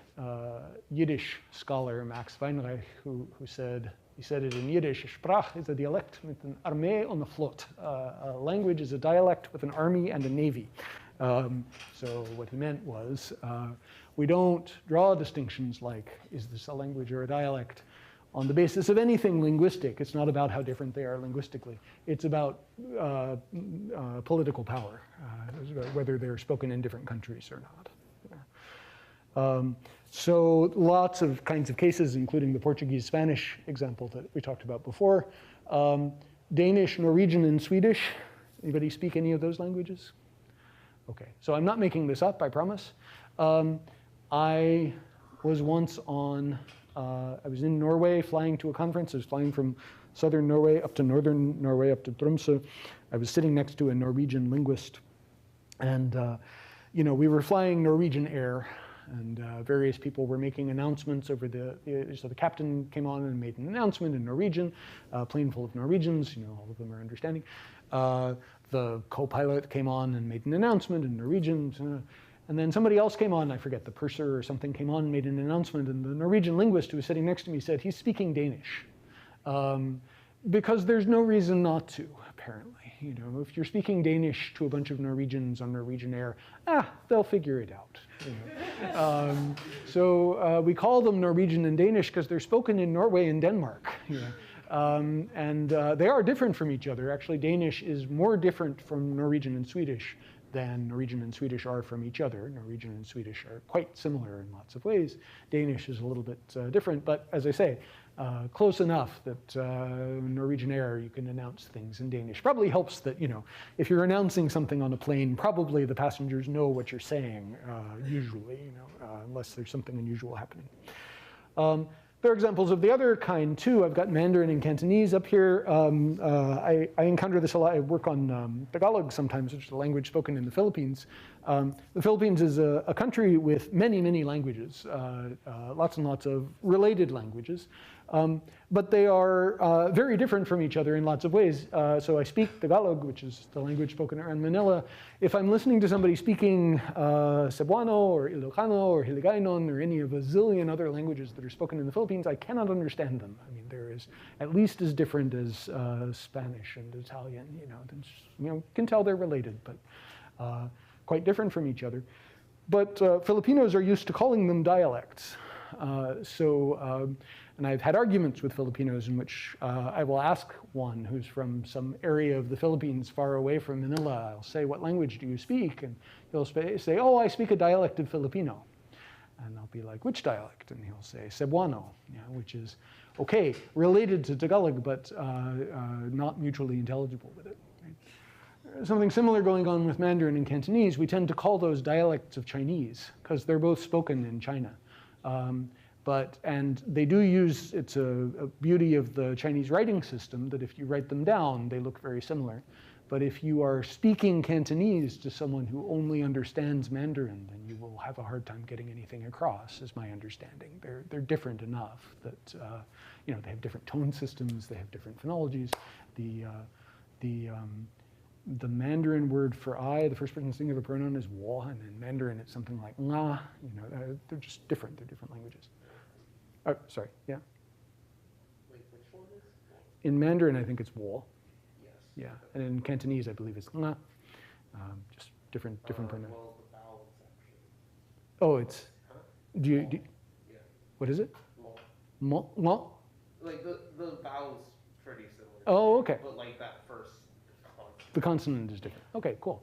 Yiddish scholar Max Weinreich, who said, he said it in Yiddish, Sprach is a Dialekt mit an Armee und a Flot. A language is a dialect with an army and a navy. So what he meant was, We don't draw distinctions like, is this a language or a dialect, on the basis of anything linguistic. It's not about how different they are linguistically. It's about political power, it's about whether they're spoken in different countries or not. So lots of kinds of cases, including the Portuguese-Spanish example that we talked about before. Danish, Norwegian, and Swedish. Anybody speak any of those languages? Okay, so I'm not making this up, I promise. I was once on, I was in Norway flying to a conference. I was flying from southern Norway up to northern Norway up to Tromsø. I was sitting next to a Norwegian linguist. And you know, we were flying Norwegian Air, and various people were making announcements over so the captain came on and made an announcement in Norwegian, a plane full of Norwegians, you know, all of them are understanding. The co-pilot came on and made an announcement in Norwegian, and then somebody else came on, I forget, the purser or something came on and made an announcement, and the Norwegian linguist who was sitting next to me said, he's speaking Danish. Because there's no reason not to, apparently. You know, if you're speaking Danish to a bunch of Norwegians on Norwegian Air, they'll figure it out. You know? So we call them Norwegian and Danish because they're spoken in Norway and Denmark. You know? And they are different from each other. Actually, Danish is more different from Norwegian and Swedish than Norwegian and Swedish are from each other. Norwegian and Swedish are quite similar in lots of ways. Danish is a little bit different, but as I say, close enough that Norwegian Air, you can announce things in Danish. Probably helps that, you know, if you're announcing something on a plane, probably the passengers know what you're saying, usually, you know, unless there's something unusual happening. There are examples of the other kind too. I've got Mandarin and Cantonese up here. I encounter this a lot. I work on Tagalog sometimes, which is a language spoken in the Philippines. The Philippines is a country with many, many languages, lots and lots of related languages. But they are very different from each other in lots of ways. So I speak Tagalog, which is the language spoken around Manila. If I'm listening to somebody speaking Cebuano or Ilocano or Hiligaynon or any of a zillion other languages that are spoken in the Philippines, I cannot understand them. I mean, they're at least as different as Spanish and Italian. You know, can tell they're related, but quite different from each other. But Filipinos are used to calling them dialects. And I've had arguments with Filipinos in which I will ask one who's from some area of the Philippines far away from Manila. I'll say, what language do you speak? And he'll say, oh, I speak a dialect of Filipino. And I'll be like, which dialect? And he'll say, Cebuano, which is, okay, related to Tagalog, but not mutually intelligible with it. Right? Something similar going on with Mandarin and Cantonese. We tend to call those dialects of Chinese because they're both spoken in China. And they do use, it's a beauty of the Chinese writing system that if you write them down, they look very similar. But if you are speaking Cantonese to someone who only understands Mandarin, then you will have a hard time getting anything across, is my understanding. They're different enough that, you know, they have different tone systems, they have different phonologies. The Mandarin word for I, the first person singular pronoun is wo, and in Mandarin it's something like nga. You know, they're just different. They're different languages. Oh, sorry, yeah. Wait, which one is? In Mandarin, I think it's wo. Yes. Yeah, and in Cantonese, I believe it's nga. Just different pronouns. Well, the vowels actually. Oh, it's. Huh? Do you? Yeah. What is it? Mo. Mo. Like the vowels pretty similar. Oh, okay. But like that first consonant. The consonant is different. Okay, cool.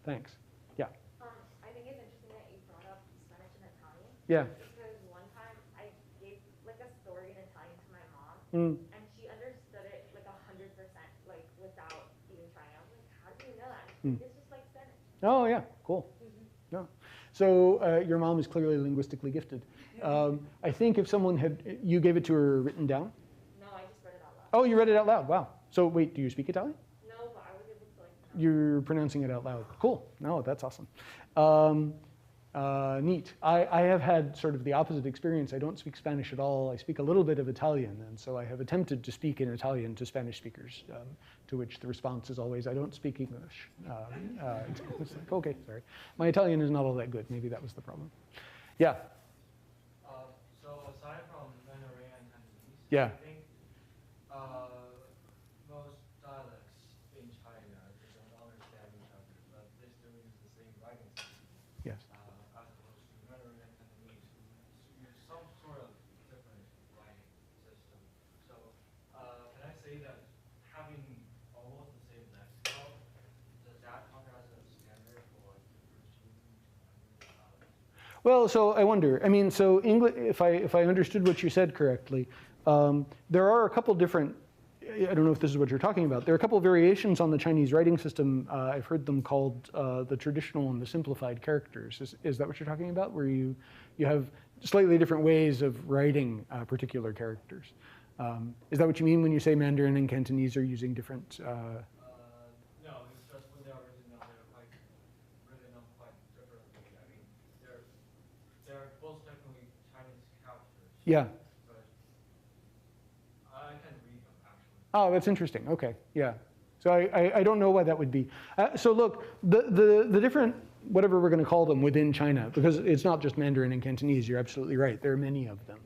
Thanks. Yeah. I think it's interesting that you brought up Spanish and Italian. Yeah. Because one time I gave like a story in Italian to my mom, and she understood it like 100%, like without even trying. I was like, how do you know that? It's just like Spanish. Oh, yeah, cool. Yeah. So your mom is clearly linguistically gifted. I think if someone you gave it to her written down? No, I just read it out loud. Oh, you read it out loud. Wow. So wait, do you speak Italian? No, but I was able to like. You're pronouncing it out loud. Cool. No, that's awesome. Neat. I have had sort of the opposite experience. I don't speak Spanish at all. I speak a little bit of Italian, and so I have attempted to speak in Italian to Spanish speakers, to which the response is always, I don't speak English. It's like, okay, sorry. My Italian is not all that good. Maybe that was the problem. Yeah. So aside from Mandarin and Cantonese, Yeah. I think most dialects in China they don't understand each other, but they still use the same writing system. Yes. As opposed to Mandarin and Cantonese, having almost the same lexical, does that count as a standard for like the first two? Well, so I wonder. I mean, so English. If I understood what you said correctly, there are a couple different. I don't know if this is what you're talking about. There are a couple of variations on the Chinese writing system. I've heard them called the traditional and the simplified characters. Is that what you're talking about? Where you have slightly different ways of writing particular characters. Is that what you mean when you say Mandarin and Cantonese are using different? No, it's just when they're written up quite differently. I mean, they're both technically Chinese characters. Yeah. But I can read them actually. Oh, that's interesting. Okay, yeah. So I don't know why that would be. So look, the different, whatever we're going to call them within China, because it's not just Mandarin and Cantonese, you're absolutely right. There are many of them.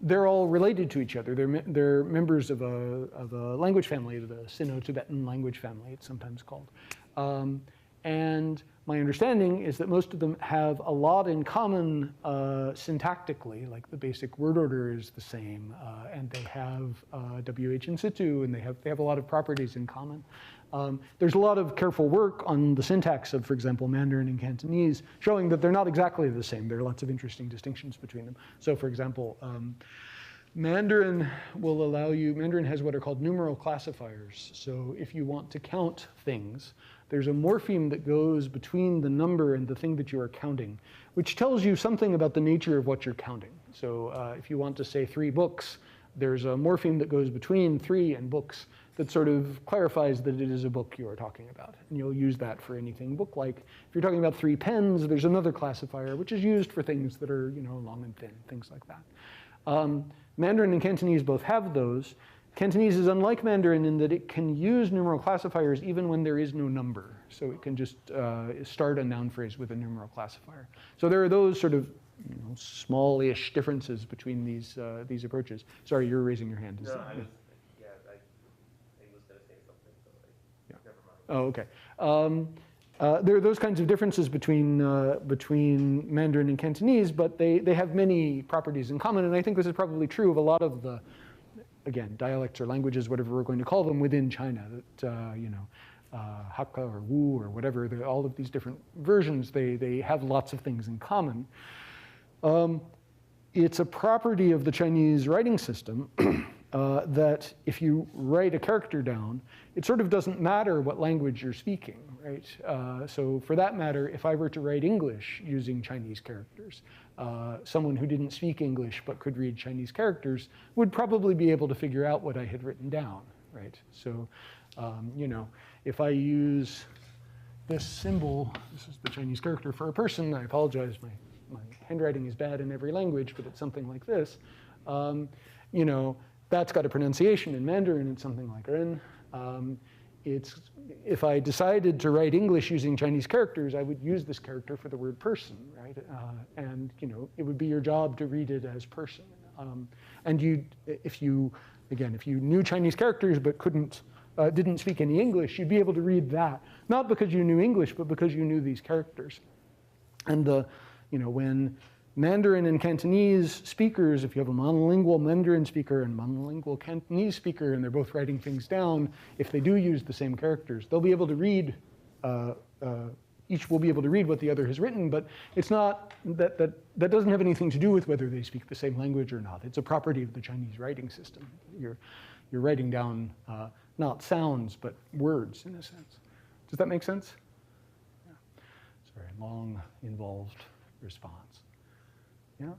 They're all related to each other. They're members of a language family, the Sino-Tibetan language family, it's sometimes called. And my understanding is that most of them have a lot in common syntactically, like the basic word order is the same, and they have WH in situ, and they have a lot of properties in common. There's a lot of careful work on the syntax of, for example, Mandarin and Cantonese, showing that they're not exactly the same. There are lots of interesting distinctions between them. So, for example, Mandarin will allow you, Mandarin has what are called numeral classifiers. So if you want to count things, there's a morpheme that goes between the number and the thing that you are counting, which tells you something about the nature of what you're counting. So if you want to say 3 books, there's a morpheme that goes between 3 and books that sort of clarifies that it is a book you are talking about. And you'll use that for anything book-like. If you're talking about 3 pens, there's another classifier, which is used for things that are, long and thin, things like that. Mandarin and Cantonese both have those. Cantonese is unlike Mandarin in that it can use numeral classifiers even when there is no number. So it can just start a noun phrase with a numeral classifier. So there are those sort of small-ish differences between these approaches. Sorry, you're raising your hand. No, I was going to say something, so never mind. Oh, okay. There are those kinds of differences between Mandarin and Cantonese, but they have many properties in common, and I think this is probably true of a lot of the, again, dialects or languages, whatever we're going to call them, within China. That Hakka or Wu or whatever, all of these different versions, they have lots of things in common. It's a property of the Chinese writing system that if you write a character down, it sort of doesn't matter what language you're speaking, right? So for that matter, if I were to write English using Chinese characters, someone who didn't speak English but could read Chinese characters would probably be able to figure out what I had written down, right? So, if I use this symbol, this is the Chinese character for a person, I apologize, my handwriting is bad in every language, but it's something like this. That's got a pronunciation in Mandarin, it's something like Ren. If I decided to write English using Chinese characters, I would use this character for the word person, right? And it would be your job to read it as person. And if you knew Chinese characters but didn't speak any English, you'd be able to read that, not because you knew English, but because you knew these characters. And when Mandarin and Cantonese speakers, if you have a monolingual Mandarin speaker and monolingual Cantonese speaker, and they're both writing things down, if they do use the same characters, they'll be able to read, each will be able to read what the other has written, but it's not, that doesn't have anything to do with whether they speak the same language or not. It's a property of the Chinese writing system. You're writing down not sounds, but words in a sense. Does that make sense? Yeah. Sorry, long, involved response. Yeah?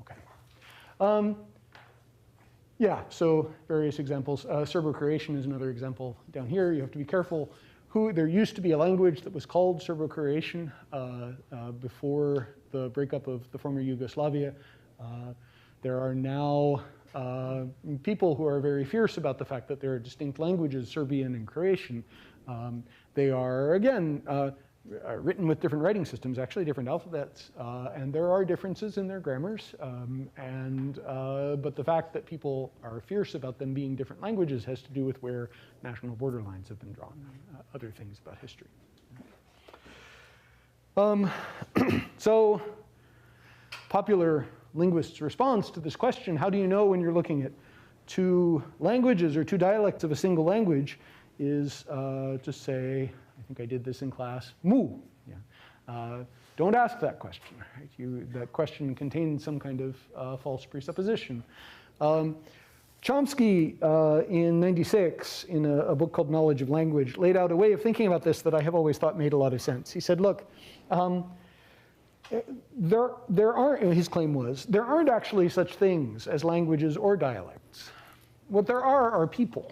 Okay. Yeah, so various examples. Serbo-Croatian is another example down here. You have to be careful. There used to be a language that was called Serbo-Croatian before the breakup of the former Yugoslavia. There are now people who are very fierce about the fact that there are distinct languages, Serbian and Croatian. They are, again, written with different writing systems, actually different alphabets, and there are differences in their grammars. But the fact that people are fierce about them being different languages has to do with where national borderlines have been drawn, and other things about history. So, popular linguists' response to this question: how do you know when you're looking at two languages or two dialects of a single language is to say, I think I did this in class, mu. Yeah. Don't ask that question. Right? That question contains some kind of false presupposition. Chomsky, in '96, in a book called Knowledge of Language, laid out a way of thinking about this that I have always thought made a lot of sense. He said, look, there aren't, his claim was, there aren't actually such things as languages or dialects. What there are people.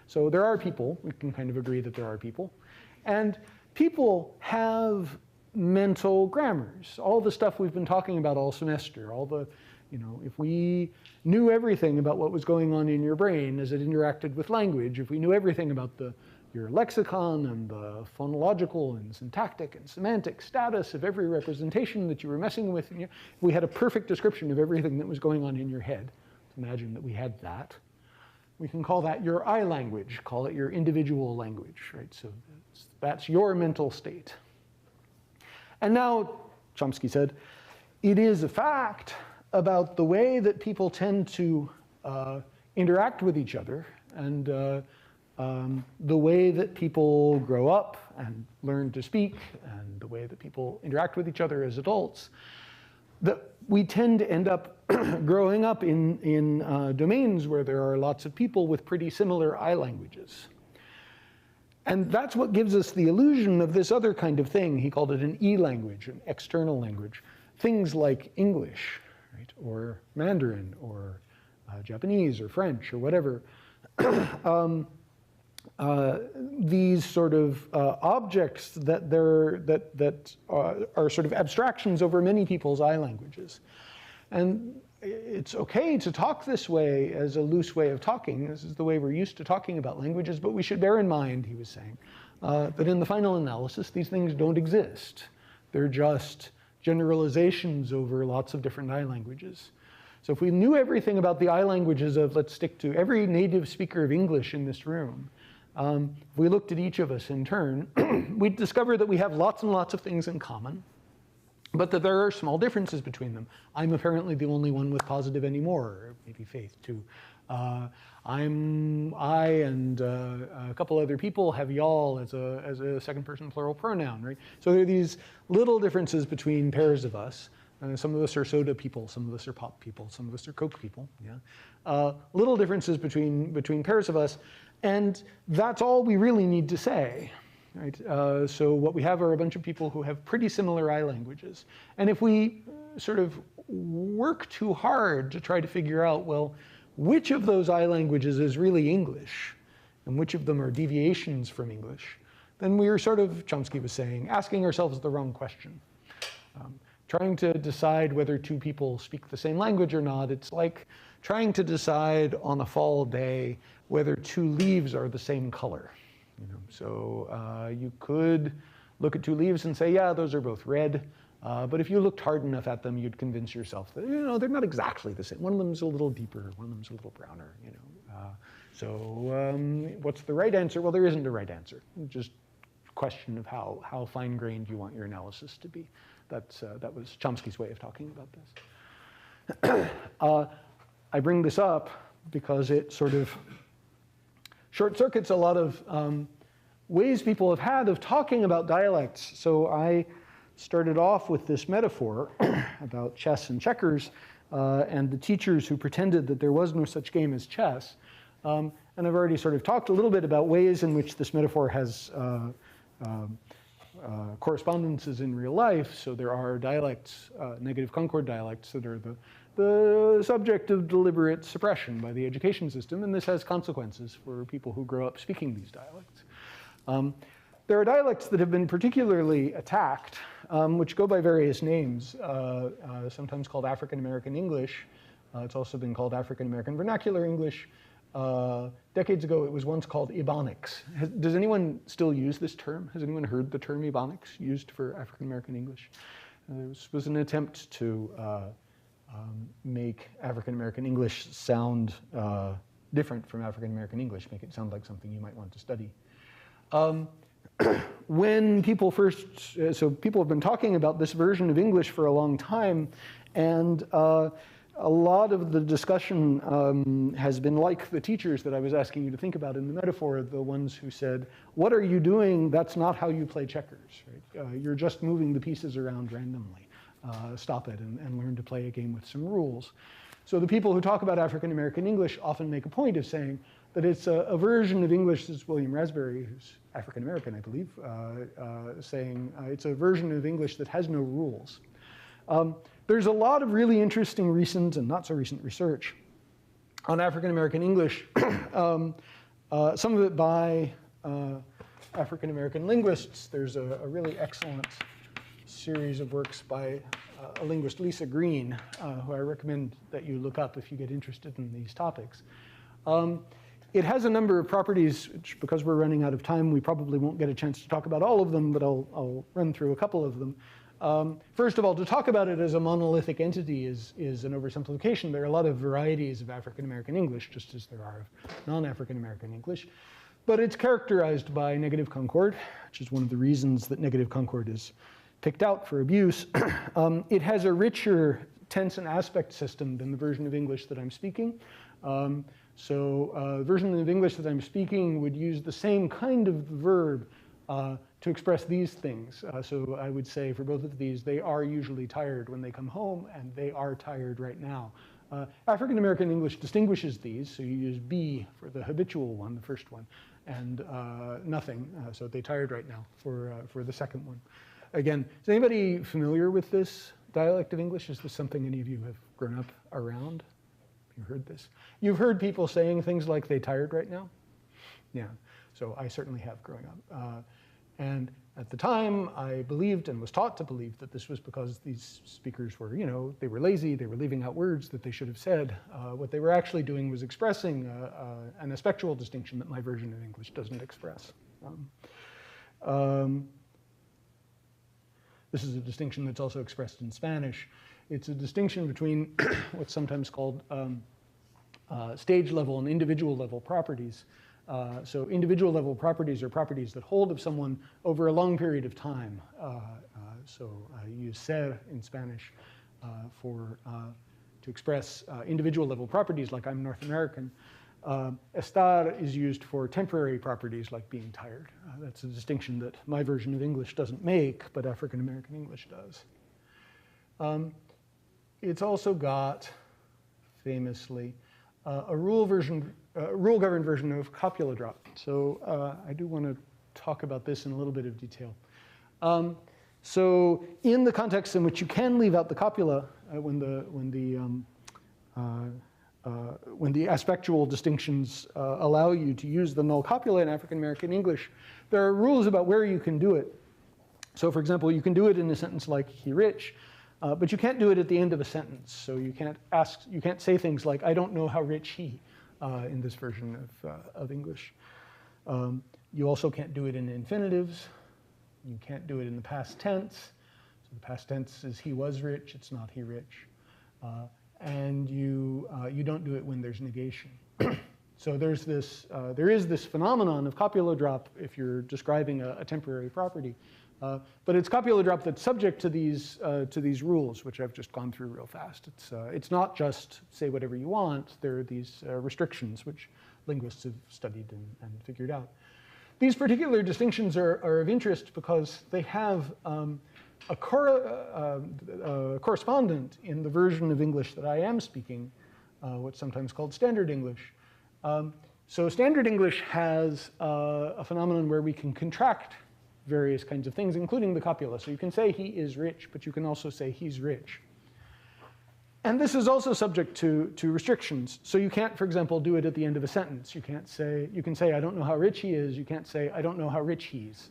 So there are people, we can kind of agree that there are people, and people have mental grammars, all the stuff we've been talking about all semester, all the, if we knew everything about what was going on in your brain as it interacted with language, if we knew everything about your lexicon and the phonological and syntactic and semantic status of every representation that you were messing with, if we had a perfect description of everything that was going on in your head, imagine that we had that. We can call that your I language, call it your individual language, right? So that's your mental state. And now, Chomsky said, it is a fact about the way that people tend to interact with each other and the way that people grow up and learn to speak and the way that people interact with each other as adults, that we tend to end up growing up in domains where there are lots of people with pretty similar I languages. And that's what gives us the illusion of this other kind of thing. He called it an E language, an external language. Things like English, right, or Mandarin, or Japanese, or French, or whatever. These sort of objects that are sort of abstractions over many people's I languages. And it's okay to talk this way as a loose way of talking. This is the way we're used to talking about languages, but we should bear in mind, he was saying, that in the final analysis, these things don't exist. They're just generalizations over lots of different I languages. So if we knew everything about the I languages of, let's stick to every native speaker of English in this room, if we looked at each of us in turn, we'd discover that we have lots and lots of things in common, but that there are small differences between them. I'm apparently the only one with positive anymore, or maybe Faith too. I and a couple other people have y'all as a second person plural pronoun, right? So there are these little differences between pairs of us. Some of us are soda people, some of us are pop people, some of us are Coke people, yeah. Little differences between pairs of us, and that's all we really need to say, right? So what we have are a bunch of people who have pretty similar I languages. And if we sort of work too hard to try to figure out, well, which of those I languages is really English, and which of them are deviations from English, then we are sort of, Chomsky was saying, asking ourselves the wrong question. Trying to decide whether two people speak the same language or not, it's like trying to decide on a fall day whether two leaves are the same color. So you could look at two leaves and say, yeah, those are both red. But if you looked hard enough at them, you'd convince yourself that they're not exactly the same. One of them's a little deeper, one of them's a little browner. So what's the right answer? Well, there isn't a right answer. Just a question of how fine-grained you want your analysis to be. That was Chomsky's way of talking about this. I bring this up because it sort of short-circuits a lot of ways people have had of talking about dialects. So I started off with this metaphor about chess and checkers and the teachers who pretended that there was no such game as chess. And I've already sort of talked a little bit about ways in which this metaphor has correspondences in real life. So there are dialects, negative Concord dialects, that are the subject of deliberate suppression by the education system, and this has consequences for people who grow up speaking these dialects. There are dialects that have been particularly attacked, which go by various names, sometimes called African American English. It's also been called African American Vernacular English. Decades ago, it was once called Ebonics. Does anyone still use this term? Has anyone heard the term Ebonics used for African American English? This was an attempt to make African American English sound different from African American English, make it sound like something you might want to study. When people first, so people have been talking about this version of English for a long time, and a lot of the discussion has been like the teachers that I was asking you to think about in the metaphor, the ones who said, what are you doing? That's not how you play checkers. Right? You're just moving the pieces around randomly. Stop it and learn to play a game with some rules. So the people who talk about African American English often make a point of saying that it's a version of English, this is William Raspberry, who's African American, I believe, saying it's a version of English that has no rules. There's a lot of really interesting recent and not so recent research on African American English, some of it by African American linguists. There's a really excellent series of works by a linguist, Lisa Green, who I recommend that you look up if you get interested in these topics. It has a number of properties, which, because we're running out of time, we probably won't get a chance to talk about all of them, but I'll run through a couple of them. First of all, to talk about it as a monolithic entity is an oversimplification. There are a lot of varieties of African American English, just as there are of non-African American English. But it's characterized by negative concord, which is one of the reasons that negative concord is picked out for abuse. It has a richer tense and aspect system than the version of English that I'm speaking. The version of English that I'm speaking would use the same kind of verb to express these things. So I would say for both of these, they are usually tired when they come home, and they are tired right now. African American English distinguishes these, so you use be for the habitual one, the first one, and nothing, so they tired right now for the second one. Again, is anybody familiar with this dialect of English? Is this something any of you have grown up around? You heard this? You've heard people saying things like they tired right now? Yeah, so I certainly have growing up. And at the time, I believed and was taught to believe that this was because these speakers were, they were lazy, they were leaving out words that they should have said. What they were actually doing was expressing an aspectual distinction that my version of English doesn't express. This is a distinction that's also expressed in Spanish. It's a distinction between what's sometimes called stage level and individual level properties. So individual level properties are properties that hold of someone over a long period of time. You use ser in Spanish to express individual level properties, like I'm North American. Estar is used for temporary properties, like being tired. That's a distinction that my version of English doesn't make, but African American English does. It's also got, famously, a rule-governed version of copula drop. So I do want to talk about this in a little bit of detail. So in the context in which you can leave out the copula, when the aspectual distinctions allow you to use the null copula in African American English, there are rules about where you can do it. So for example, you can do it in a sentence like he rich, but you can't do it at the end of a sentence. So you can't say things like, I don't know how rich he, in this version of English. You also can't do it in infinitives. You can't do it in the past tense. So the past tense is he was rich, it's not he rich. And you don't do it when there's negation. So there is this phenomenon of copula drop if you're describing a temporary property. But it's copula drop that's subject to these rules, which I've just gone through real fast. It's not just say whatever you want. There are these restrictions which linguists have studied and figured out. These particular distinctions are of interest because they have a correspondent in the version of English that I am speaking, what's sometimes called Standard English. So Standard English has a phenomenon where we can contract various kinds of things, including the copula. So you can say he is rich, but you can also say he's rich. And this is also subject to restrictions. So you can't, for example, do it at the end of a sentence. You can say, I don't know how rich he is. You can't say, I don't know how rich he's.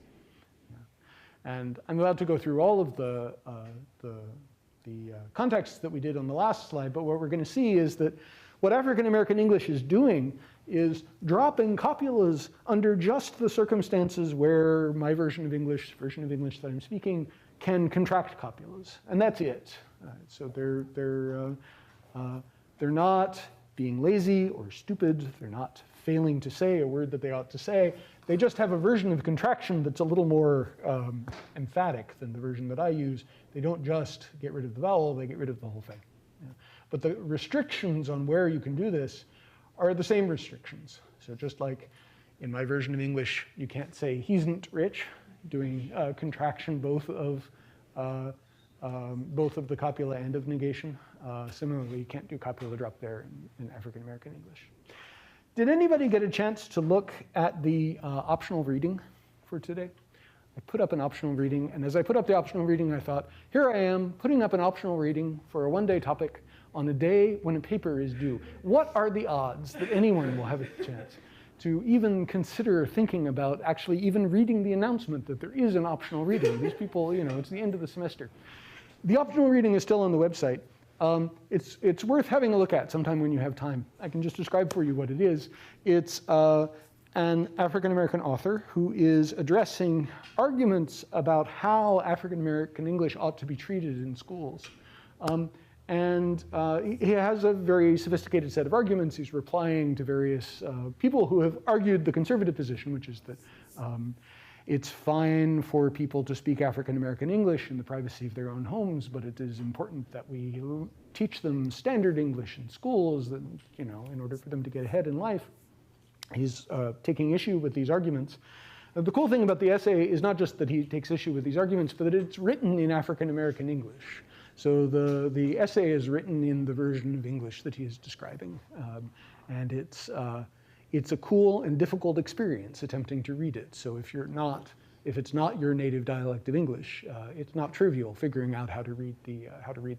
And I'm about to go through all of the contexts that we did on the last slide, but what we're going to see is that what African American English is doing is dropping copulas under just the circumstances where my version of English that I'm speaking, can contract copulas, and that's it. So they're not being lazy or stupid. They're not failing to say a word that they ought to say. They just have a version of contraction that's a little more emphatic than the version that I use. They don't just get rid of the vowel, they get rid of the whole thing. But the restrictions on where you can do this are the same restrictions. So just like in my version of English, you can't say he's not rich, doing contraction both of the copula and of negation. Similarly, you can't do copula drop there in African American English. Did anybody get a chance to look at the optional reading for today? I put up an optional reading, and as I put up the optional reading, I thought, here I am putting up an optional reading for a one-day topic on a day when a paper is due. What are the odds that anyone will have a chance to even consider thinking about actually even reading the announcement that there is an optional reading? These people, you know, it's the end of the semester. The optional reading is still on the website. It's worth having a look at sometime when you have time. I can just describe for you what it is. It's an African-American author who is addressing arguments about how African-American English ought to be treated in schools. He has a very sophisticated set of arguments. He's replying to various people who have argued the conservative position, which is that it's fine for people to speak African-American English in the privacy of their own homes, but it is important that we teach them standard English in schools, that, you know, in order for them to get ahead in life. He's taking issue with these arguments. The cool thing about the essay is not just that he takes issue with these arguments, but that it's written in African-American English. So the essay is written in the version of English that he is describing. And it's a cool and difficult experience attempting to read it. So if it's not your native dialect of English, it's not trivial figuring out how to read the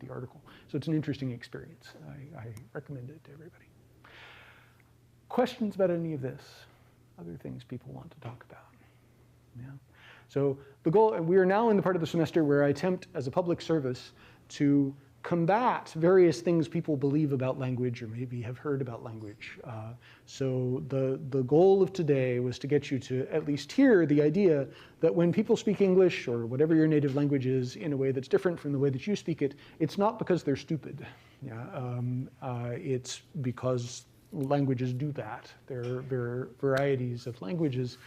article. So it's an interesting experience. I recommend it to everybody. Questions about any of this? Other things people want to talk about? Yeah. So the goal, we are now in the part of the semester where I attempt as a public service to combat various things people believe about language or maybe have heard about language. So the goal of today was to get you to at least hear the idea that when people speak English or whatever your native language is in a way that's different from the way that you speak it, it's not because they're stupid. Yeah? It's because languages do that. There are varieties of languages.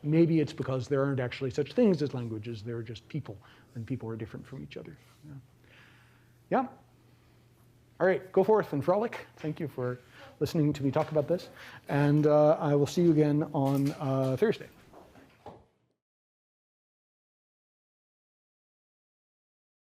Maybe it's because there aren't actually such things as languages. They're just people, and people are different from each other. Yeah? All right, go forth and frolic. Thank you for listening to me talk about this. And I will see you again on Thursday.